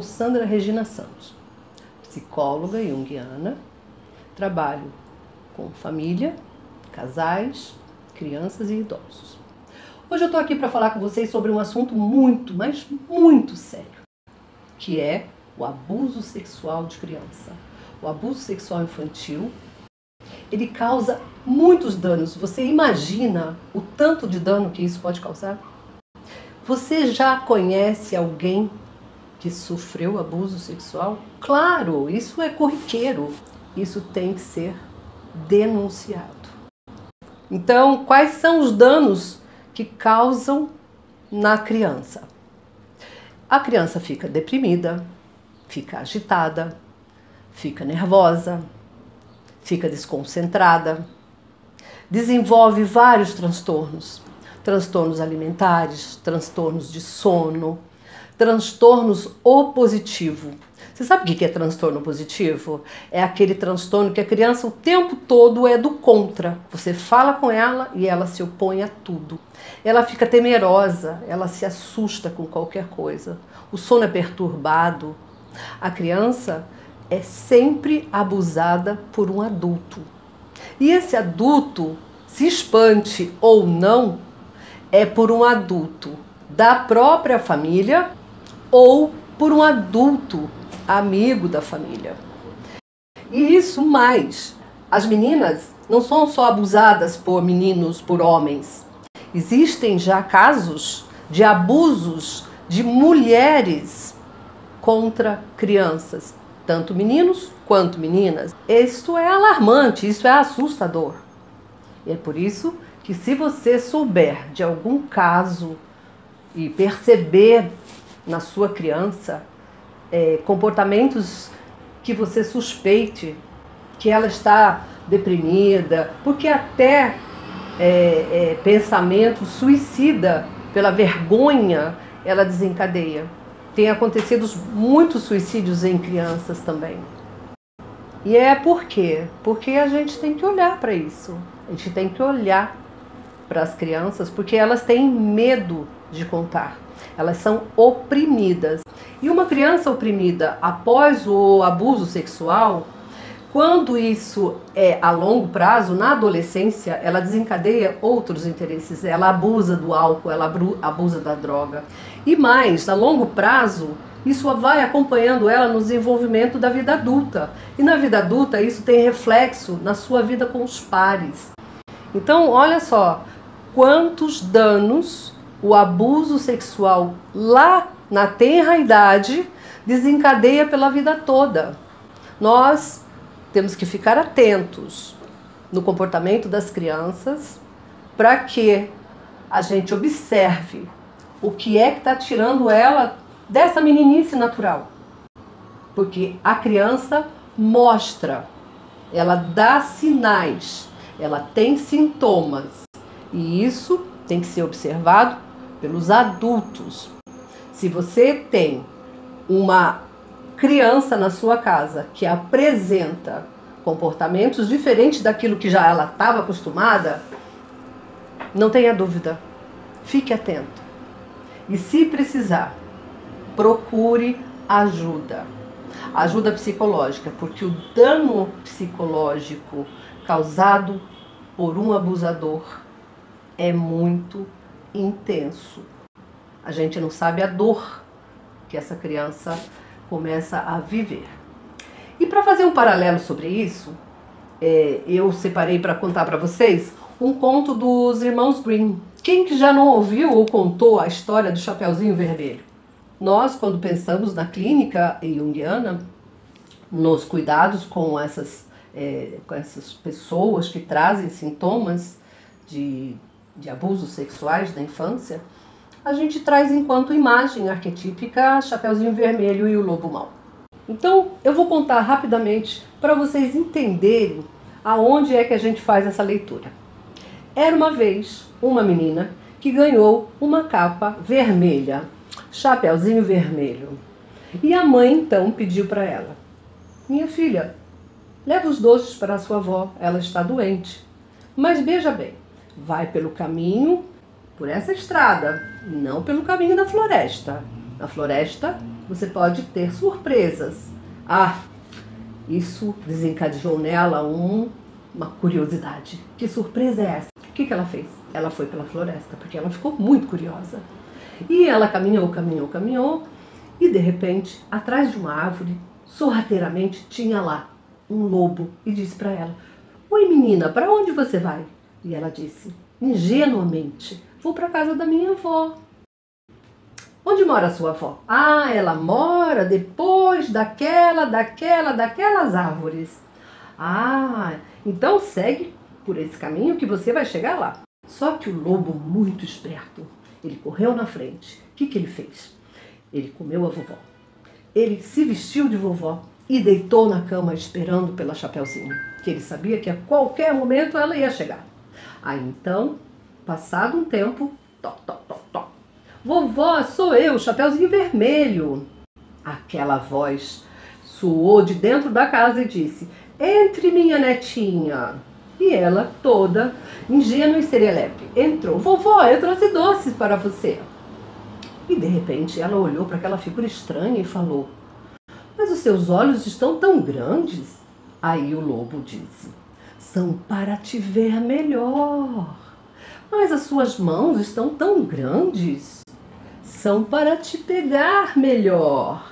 sou Sandra Regina Santos, psicóloga junguiana, trabalho com família, casais, crianças e idosos. Hoje eu estou aqui para falar com vocês sobre um assunto muito, mas muito sério, que é o abuso sexual de criança. O abuso sexual infantil, ele causa muitos danos. Você imagina o tanto de dano que isso pode causar? Você já conhece alguém que sofreu abuso sexual? Claro, isso é corriqueiro. Isso tem que ser denunciado. Então, quais são os danos que causam na criança? A criança fica deprimida, fica agitada, fica nervosa, fica desconcentrada, desenvolve vários transtornos. Transtornos alimentares, transtornos de sono, transtornos opositivos. Você sabe o que é transtorno positivo? É aquele transtorno que a criança o tempo todo é do contra. Você fala com ela e ela se opõe a tudo. Ela fica temerosa, ela se assusta com qualquer coisa. O sono é perturbado. A criança é sempre abusada por um adulto. E esse adulto, se espante ou não, é por um adulto da própria família ou por um adulto amigo da família. E isso mais, as meninas não são só abusadas por meninos, por homens. Existem já casos de abusos de mulheres contra crianças, tanto meninos quanto meninas. Isso é alarmante, isso é assustador. E é por isso que, se você souber de algum caso e perceber na sua criança comportamentos que você suspeite que ela está deprimida, porque até pensamento suicida pela vergonha ela desencadeia. Tem acontecido muitos suicídios em crianças também. E é por quê? Porque a gente tem que olhar para isso. A gente tem que olhar para as crianças, porque elas têm medo de contar. Elas são oprimidas. E uma criança oprimida após o abuso sexual, quando isso é a longo prazo, na adolescência, ela desencadeia outros interesses. Ela abusa do álcool, ela abusa da droga. E mais, a longo prazo, isso vai acompanhando ela no desenvolvimento da vida adulta. E na vida adulta, isso tem reflexo na sua vida com os pares. Então, olha só, quantos danos o abuso sexual lá na tenra idade desencadeia pela vida toda. Nós temos que ficar atentos no comportamento das crianças para que a gente observe o que é que está tirando ela dessa meninice natural. Porque a criança mostra, ela dá sinais, ela tem sintomas. E isso tem que ser observado pelos adultos. Se você tem uma criança na sua casa que apresenta comportamentos diferentes daquilo que já ela estava acostumada, não tenha dúvida, fique atento. E se precisar, procure ajuda. Ajuda psicológica, porque o dano psicológico causado por um abusador é muito intenso. A gente não sabe a dor que essa criança começa a viver. E para fazer um paralelo sobre isso, eu separei para contar para vocês um conto dos irmãos Grimm. Quem que já não ouviu ou contou a história do Chapeuzinho Vermelho? Nós, quando pensamos na clínica junguiana, nos cuidados com essas pessoas que trazem sintomas de abusos sexuais da infância, a gente traz enquanto imagem arquetípica Chapeuzinho Vermelho e o Lobo Mau. Então, eu vou contar rapidamente para vocês entenderem aonde é que a gente faz essa leitura. Era uma vez uma menina que ganhou uma capa vermelha, Chapeuzinho Vermelho. E a mãe então pediu para ela: minha filha, leva os doces para a sua avó, ela está doente. Mas veja bem, vai pelo caminho, por essa estrada, não pelo caminho da floresta. Na floresta você pode ter surpresas. Ah, isso desencadeou nela uma curiosidade. Que surpresa é essa? O que ela fez? Ela foi pela floresta, porque ela ficou muito curiosa. E ela caminhou, e de repente, atrás de uma árvore, sorrateiramente, tinha lá um lobo e disse para ela: "Oi, menina, para onde você vai?" E ela disse, ingenuamente: "Vou para a casa da minha avó." "Onde mora a sua avó?" "Ah, ela mora depois daquelas árvores." "Ah, então segue por esse caminho que você vai chegar lá." Só que o lobo, muito esperto, ele correu na frente. O que ele fez? Ele comeu a vovó. Ele se vestiu de vovó e deitou na cama esperando pela Chapeuzinho, que ele sabia que a qualquer momento ela ia chegar. Aí então, passado um tempo, toc, toc, toc, toc. "Vovó, sou eu, Chapeuzinho Vermelho." Aquela voz soou de dentro da casa e disse: "Entre, minha netinha." E ela, toda ingênua e serelepe, entrou. "Vovó, eu trouxe doces para você." E de repente ela olhou para aquela figura estranha e falou: "Mas os seus olhos estão tão grandes." Aí o lobo disse: "São para te ver melhor." "Mas as suas mãos estão tão grandes." "São para te pegar melhor."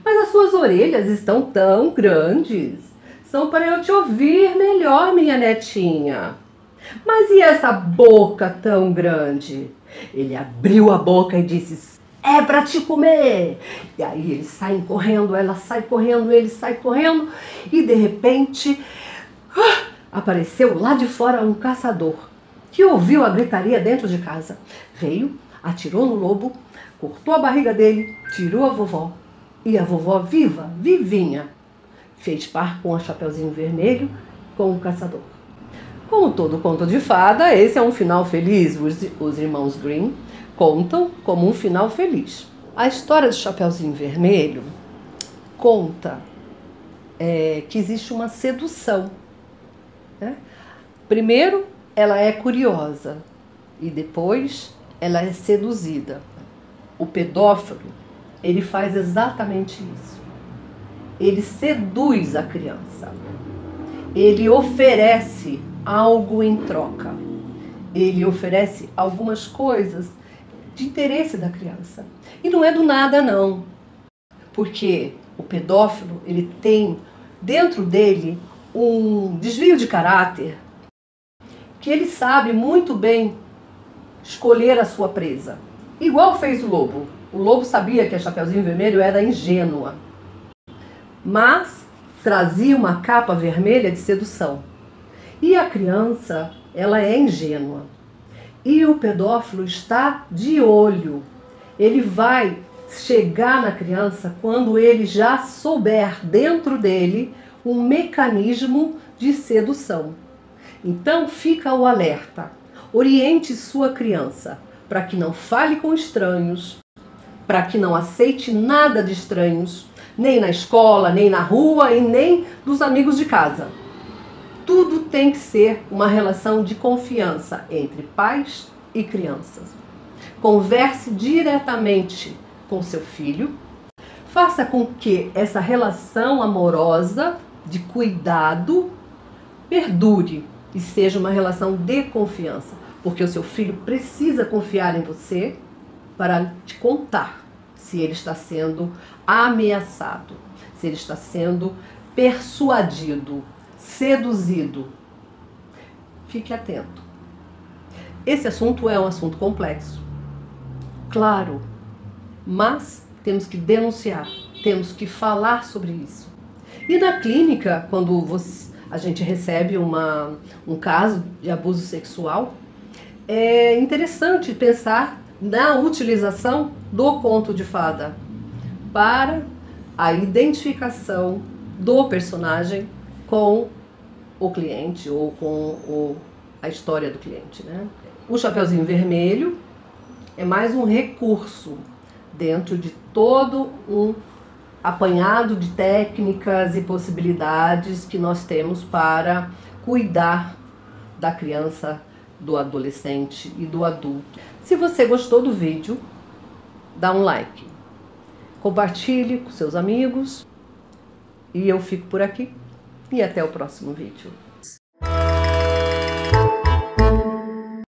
"Mas as suas orelhas estão tão grandes." "São para eu te ouvir melhor, minha netinha." "Mas e essa boca tão grande?" Ele abriu a boca e disse: "É para te comer." E aí eles saem correndo, ela sai correndo, ele sai correndo, e de repente apareceu lá de fora um caçador que ouviu a gritaria dentro de casa. Veio, atirou no lobo, cortou a barriga dele, tirou a vovó. E a vovó viva, vivinha, fez par com a Chapeuzinho Vermelho, com o caçador. Como todo conto de fada, esse é um final feliz. Os irmãos Grimm contam como um final feliz. A história do Chapeuzinho Vermelho conta que existe uma sedução, né? Primeiro, ela é curiosa e depois ela é seduzida. O pedófilo, ele faz exatamente isso. Ele seduz a criança. Ele oferece algo em troca. Ele oferece algumas coisas de interesse da criança. E não é do nada, não. Porque o pedófilo, ele tem dentro dele um desvio de caráter que ele sabe muito bem escolher a sua presa. Igual fez o lobo. O lobo sabia que a Chapeuzinho Vermelho era ingênua, mas trazia uma capa vermelha de sedução. E a criança, ela é ingênua. E o pedófilo está de olho. Ele vai chegar na criança quando ele já souber dentro dele um mecanismo de sedução. Então fica o alerta. Oriente sua criança para que não fale com estranhos, para que não aceite nada de estranhos, nem na escola, nem na rua e nem dos amigos de casa. Tudo tem que ser uma relação de confiança entre pais e crianças. Converse diretamente com seu filho. Faça com que essa relação amorosa, de cuidado, perdure e seja uma relação de confiança. Porque o seu filho precisa confiar em você para te contar se ele está sendo ameaçado, se ele está sendo persuadido, seduzido. Fique atento. Esse assunto é um assunto complexo, claro, mas temos que denunciar, temos que falar sobre isso. E na clínica, quando a gente recebe um caso de abuso sexual, é interessante pensar na utilização do conto de fada para a identificação do personagem com o cliente ou com a história do cliente, né? O Chapeuzinho Vermelho é mais um recurso dentro de todo um apanhado de técnicas e possibilidades que nós temos para cuidar da criança, do adolescente e do adulto. Se você gostou do vídeo, dá um like. compartilhe com seus amigos. E eu fico por aqui e até o próximo vídeo.